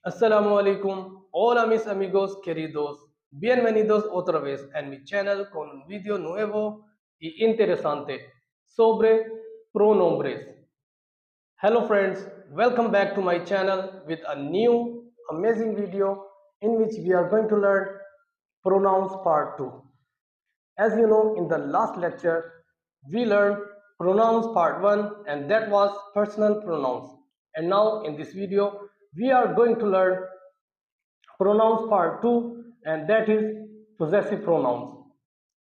Assalamu alaikum. Hola mis amigos queridos. Bienvenidos otra vez en mi channel con un video nuevo y interesante sobre pronombres. Hello friends, welcome back to my channel with a new amazing video in which we are going to learn pronouns part 2. As you know, in the last lecture we learned pronouns part 1 and that was personal pronouns. And now in this video we are going to learn pronouns part 2 and that is possessive pronouns.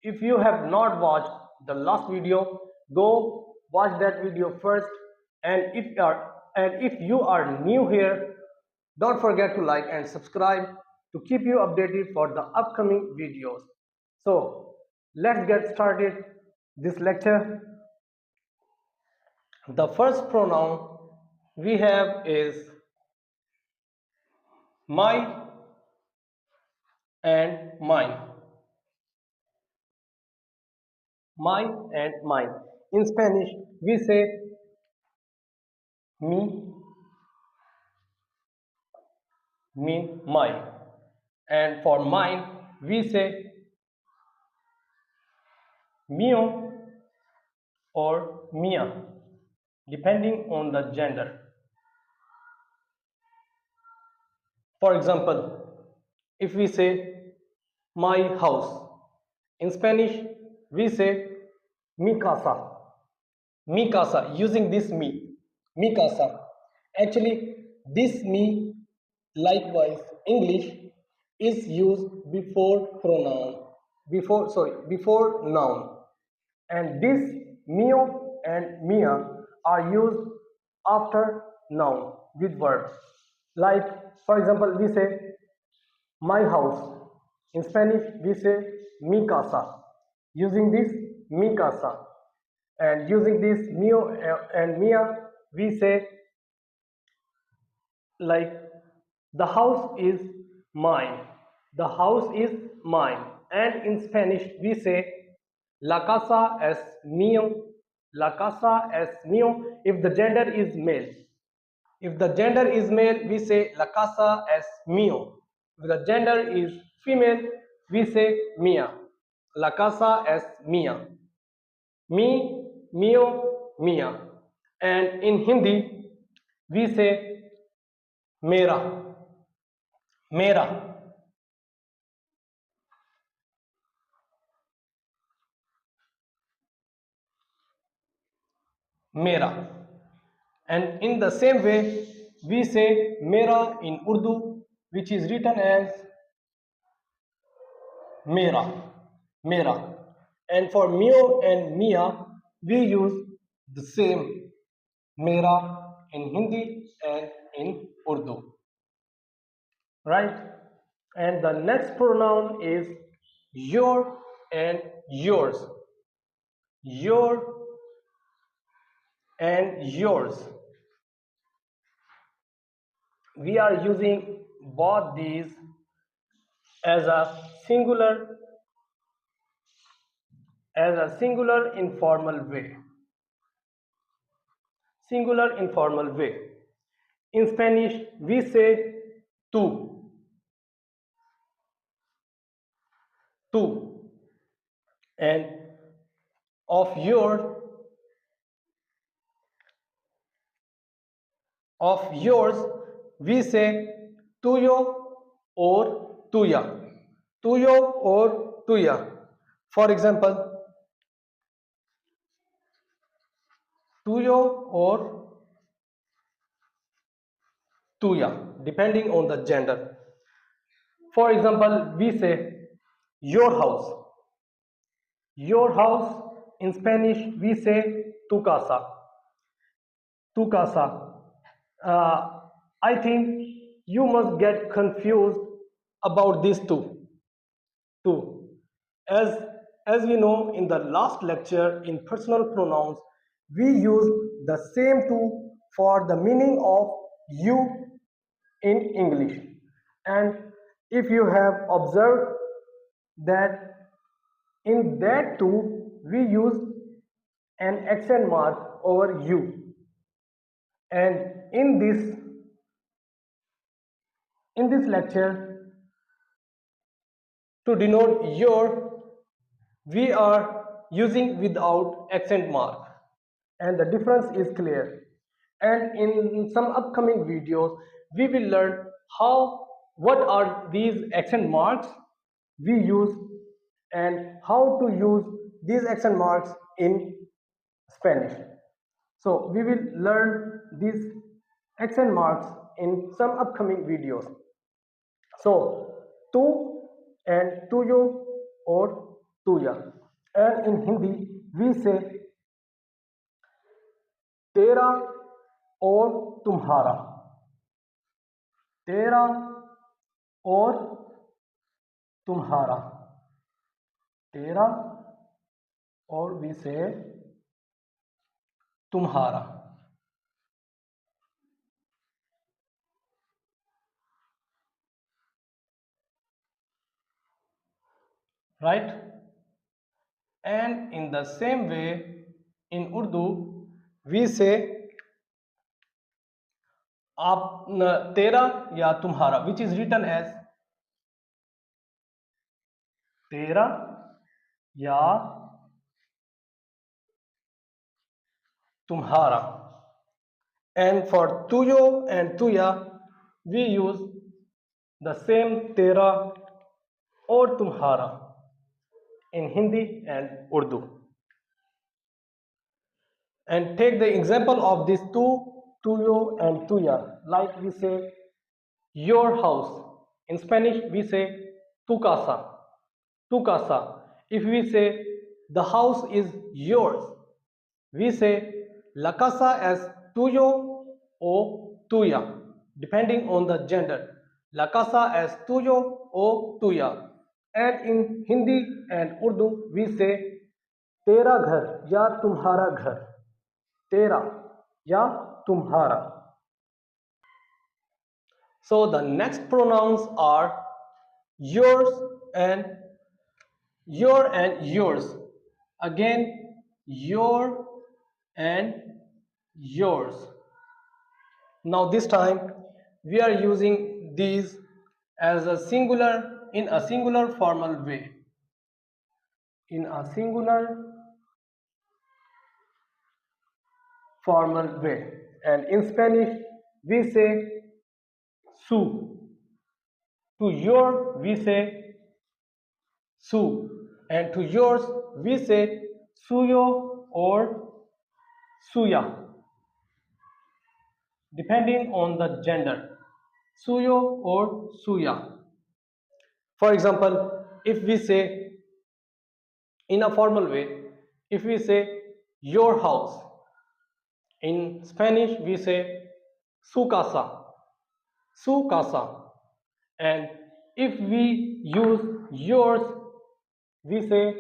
If you have not watched the last video, go watch that video first, and if you are new here, don't forget to like and subscribe to keep you updated for the upcoming videos. So let's get started this lecture. The first pronoun we have is my and mine. My and mine. In Spanish, we say mi, my. And for mine, we say mio or mia, depending on the gender. For example, if we say my house, in Spanish, we say mi casa. Mi casa, using this mi casa. Actually, this mi, likewise, English is used before pronoun, before noun. And this mio and mia are used after noun with verb. Like, for example, we say my house. In Spanish, we say mi casa. Using this mi casa. And using this mio and mia, we say like the house is mine. The house is mine. And in Spanish, we say la casa es mío. La casa es mío if the gender is male. If the gender is male, we say la casa es mío. If the gender is female, we say mía. La casa es mía. Me, mio, mia. And in Hindi, we say mera, mera, mera. And in the same way, we say mera in Urdu, which is written as mera, mera. And for mio and mia, we use the same mera in Hindi and in Urdu. Right? And the next pronoun is your and yours. Your and yours. We are using both these as a singular informal way. Singular informal way. In Spanish, we say tú, tú, and of yours, we say tuyo or tuya, tuyo or tuya. For example, tuyo or tuya, depending on the gender. For example, we say your house. Your house, in Spanish, we say tu casa. Tu casa. I think you must get confused about these two. As as we know, in the last lecture in personal pronouns, we use the same two for the meaning of you in English. And if you have observed that in that too we use an accent mark over you, and in this In this lecture, to denote your, we are using without accent mark, and the difference is clear. And in some upcoming videos, we will learn what are these accent marks we use and how to use these accent marks in Spanish. So we will learn these accent marks in some upcoming videos. So tu and tuyo or tuya. And in Hindi we say तेरा और तुम्हारा, तेरा और तुम्हारा, तेरा और we say तुम्हारा. Right? And in the same way, in Urdu, we say आप तेरा या तुम्हारा, which is written as तेरा या तुम्हारा. And for tuyo and tuya, we use the same tera or tumhara in Hindi and Urdu. And take the example of these two, tuyo and tuya. Like we say your house. In Spanish we say tu casa. Tu casa. If we say the house is yours, we say la casa as tuyo o tuya, depending on the gender. La casa as tuyo o tuya. And in Hindi and Urdu we say तेरा घर या तुम्हारा घर, तेरा या तुम्हारा. So the next pronouns are yours and your and yours. Again, your and yours. Now this time we are using these as a singular, in a singular formal way. In a singular formal way. And in Spanish we say su. To your we say su, and to yours we say suyo or suya, depending on the gender. Suyo or suya. For example, if we say in a formal way, if we say your house, in Spanish we say su casa, su casa. And if we use yours, we say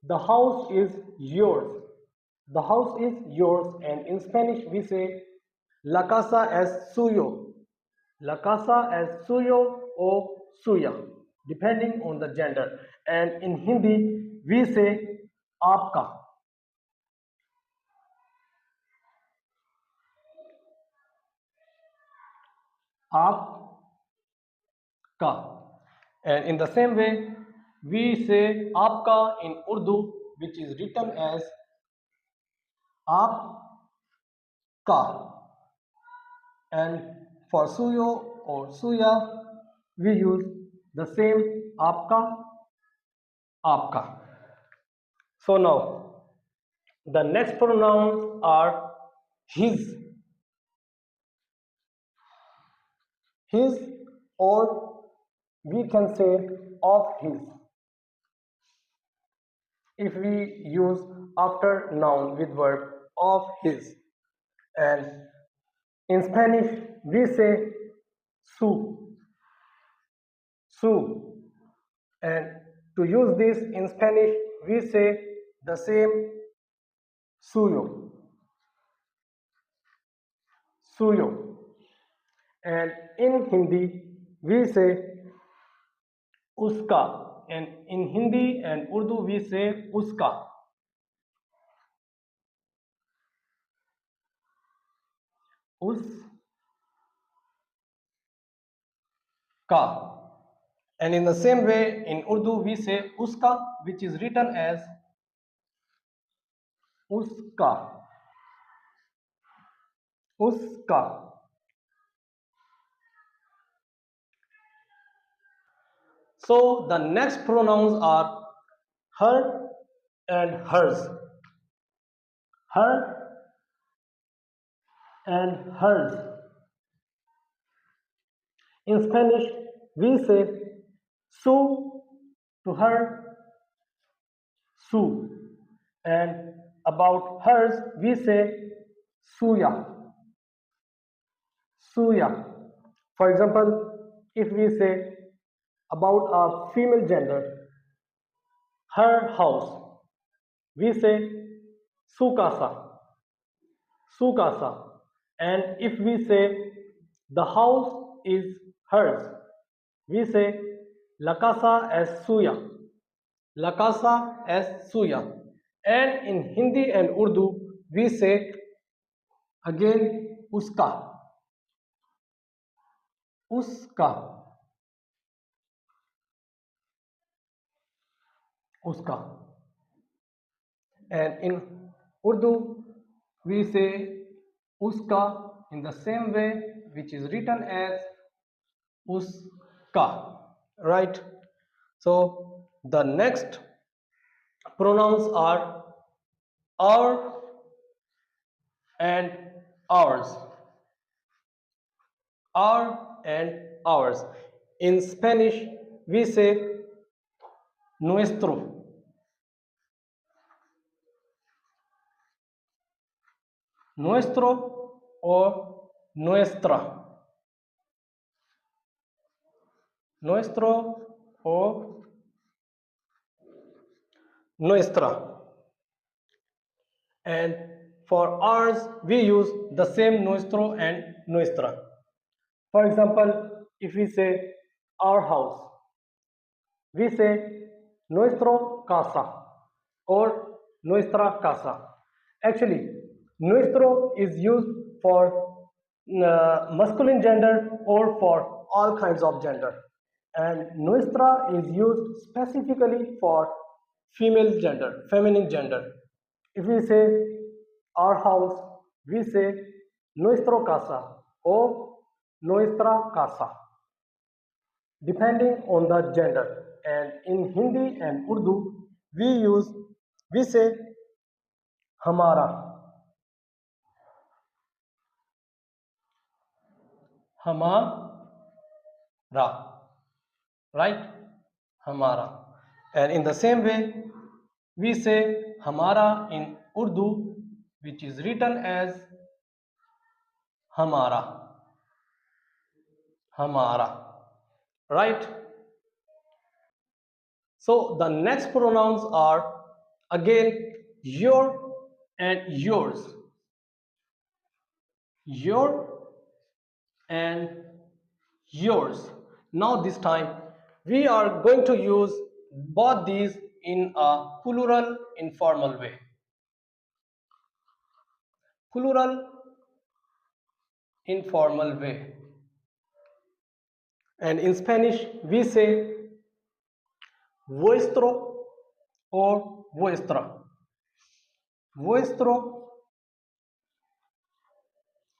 the house is yours. The house is yours, and in Spanish we say la casa es suyo. La casa es suyo o suya, depending on the gender. And in Hindi we say आपका. आपका. And in the same way, we say आपका in Urdu, which is written as आपका. And for suyo or suya, we use the same आपका, आपका. So now, the next pronouns are his. His, or we can say of his. If we use after noun with verb of his. And in Spanish we say su, su. And to use this in Spanish we say the same suyo, suyo. And in Hindi we say uska. And in Hindi and Urdu we say uska. Us, And in the same way, in Urdu, we say uska, which is written as uska, uska. So the next pronouns are her and hers. Her and hers. In Spanish, we say su to her, su. And about hers, we say suya, suya. For example, if we say about a female gender, her house, we say su casa, su casa. And if we say the house is hers, we say la casa es suya, la casa es suya. And in Hindi and Urdu, we say again uska, uska, uska. And in Urdu, we say uska in the same way, which is written as uska, right? So the next pronouns are our and ours, our and ours. In Spanish, we say nuestro, nuestro or nuestra, nuestro o nuestra. And for ours, we use the same nuestro and nuestra. For example, if we say our house, we say nuestro casa or nuestra casa. Actually, nuestro is used for masculine gender or for all kinds of gender, and nuestra is used specifically for female gender, feminine gender. If we say our house, we say nuestro casa or nuestra casa, depending on the gender. And in Hindi and Urdu, we say hamara, hamara, right? Hamara. And in the same way, we say hamara in Urdu, which is written as hamara, hamara, right? So the next pronouns are again your and yours, your and yours. Now this time we are going to use both these in a plural informal way. Plural informal way. And in Spanish we say vuestro or vuestra. Vuestro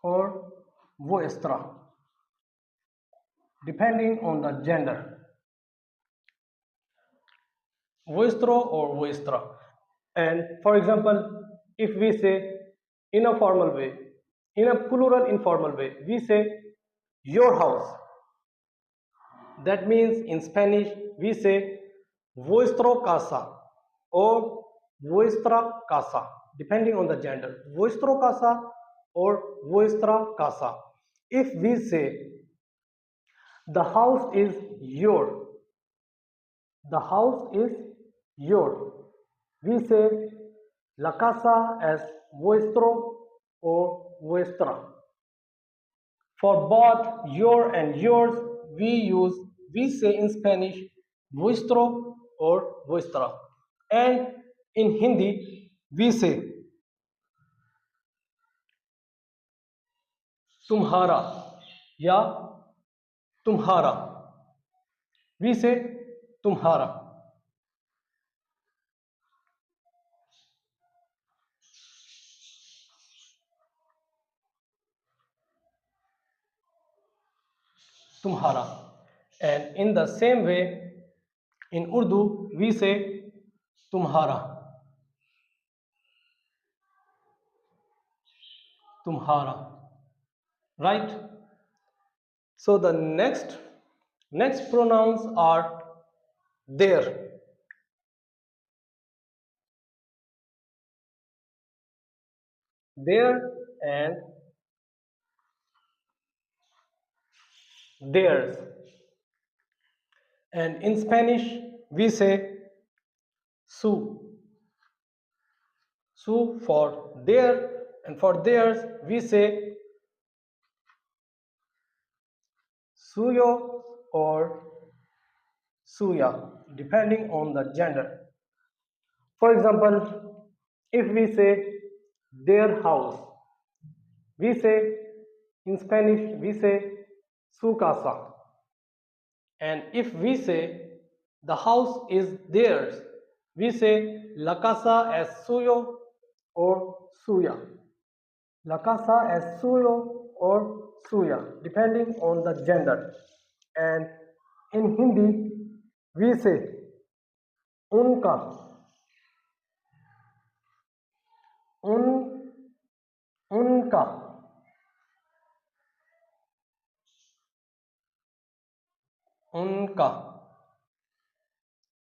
or vuestra, depending on the gender. Vuestro or vuestra. And for example, if we say in a formal way, in a plural informal way, we say your house. That means in Spanish we say vuestro casa or vuestra casa, depending on the gender. Vuestro casa or vuestra casa. If we say the house is your, the house is your, we say la casa es vuestro or vuestra. For both your and yours, we say in Spanish vuestro or vuestra. And in Hindi, we say तुम्हारा या तुम्हारा. we say tumhara. Tumhara. And in the same way, in Urdu, we say tumhara. Tumhara. Right? So the next pronouns are there. There and theirs. And in Spanish, we say su. Su for their, and for theirs, we say suyo or suya, depending on the gender. For example, if we say their house, we say in Spanish, we say su casa. And if we say the house is theirs, we say la casa es suyo or suya. La casa es suyo or suya, depending on the gender. And in Hindi, we say unka, un, unka, unka,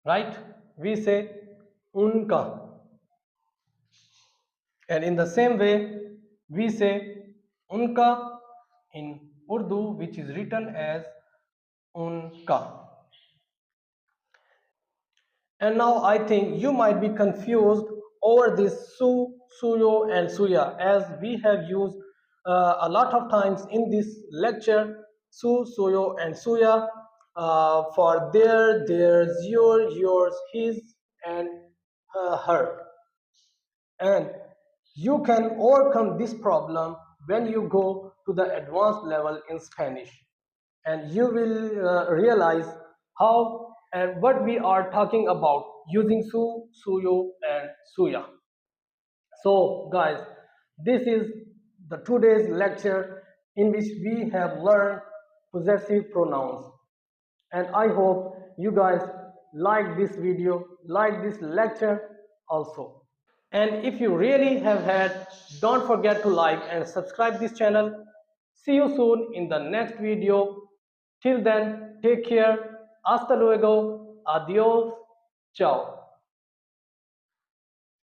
right? We say unka. And in the same way, we say unka in Urdu, which is written as unka. And now I think you might be confused over this su, suyo and suya, as we have used a lot of times in this lecture su, suyo and suya for their, theirs, your, yours, his and her. And you can overcome this problem when you go to the advanced level in Spanish, and you will realize how and what we are talking about using su, suyo and suya. So guys, this is the today's lecture in which we have learned possessive pronouns, and I hope you guys like this video, like this lecture also. And if you really have had, don't forget to like and subscribe this channel. See you soon in the next video. Till then, take care. Hasta luego. Adios. Ciao.